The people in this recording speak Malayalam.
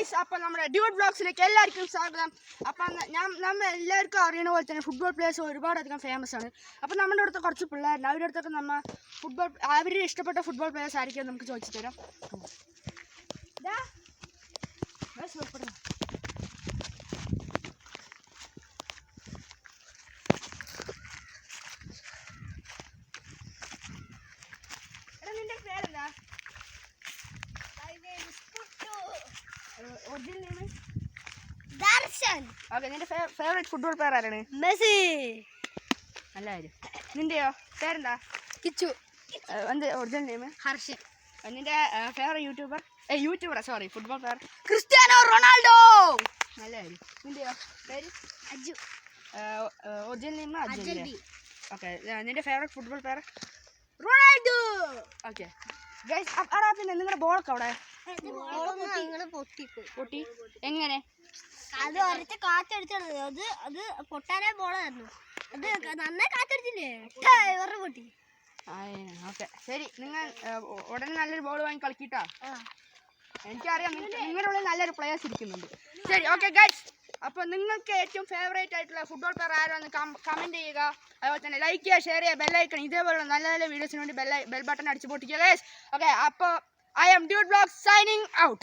ഗൈസ്, അപ്പോൾ നമ്മുടെ ഡ്യൂഡ് വ്ളോഗ്സിലേക്ക് എല്ലാവർക്കും സ്വാഗതം. അപ്പം നമ്മൾ എല്ലാവർക്കും അറിയണ പോലെ തന്നെ ഫുട്ബോൾ പ്ലേയേഴ്സ് ഒരുപാടധികം ഫേമസ് ആണ്. അപ്പം നമ്മുടെ അടുത്ത് കുറച്ച് പിള്ളേരുണ്ട്. അവരുടെ അടുത്തൊക്കെ നമ്മൾ അവരുടെ ഇഷ്ടപ്പെട്ട ഫുട്ബോൾ പ്ലേയേഴ്സ് ആയിരിക്കും നമുക്ക് ചോദിച്ചു തരാം. നിന്റെ പേരെന്താ? നിന്റെ ഫേവറേറ്റ് ഫുട്ബോൾ പ്ലെയർ ആരാണ്? മെസ്സി. നല്ല കാര്യം. നിന്റെയോ പേരെന്താ? കിച്ചു. Original name? ഹർഷൻ. നിന്റെ favourite youtuber sorry football player? Cristiano Ronaldo. നല്ല കാര്യം. നിന്റെയോ പേര്? Aju. Original name Aju. Okay. നിന്റെ favourite football player? Ronaldo. Okay guys, അടാ പിന്നെ നിങ്ങളുടെ ബോളൊക്കെ അവിടെ പൊട്ടി എങ്ങനെ? അത് ഒരച്ച കാറ്റടിച്ചത്. അത് പൊട്ടാനേ ബോളായിരുന്നു. അത് നന്നായി കാറ്റടിച്ചില്ലേ, ഇവരുടെ പൊട്ടി. ഓക്കെ ശരി, നിങ്ങൾ ഉടനെ നല്ലൊരു ബോൾ വാങ്ങി കളിക്കിട്ടോ. എനിക്കറിയാം നിങ്ങളുടെ നല്ലൊരു പ്ലേയേഴ്സ് ഇരിക്കുന്നുണ്ട്. ശരി ഓക്കെ ഗൈസ്, അപ്പോൾ നിങ്ങൾക്ക് ഏറ്റവും ഫേവറേറ്റ് ആയിട്ടുള്ള ഫുട്ബോൾ പ്ലെയർ ആരാന്ന് കമൻറ്റ് ചെയ്യുക. അതുപോലെ തന്നെ ലൈക്ക് ചെയ്യുക, ഷെയർ ചെയ്യുക, ബെല്ലൈക്കൺ ഇതേപോലുള്ള നല്ല നല്ല വീഡിയോസിന് വേണ്ടി ബെൽ ബട്ടൺ അടിച്ച് പൊട്ടിക്കുക ഗൈസ്. ഓക്കെ, അപ്പോൾ I am Dude Vlogs signing out.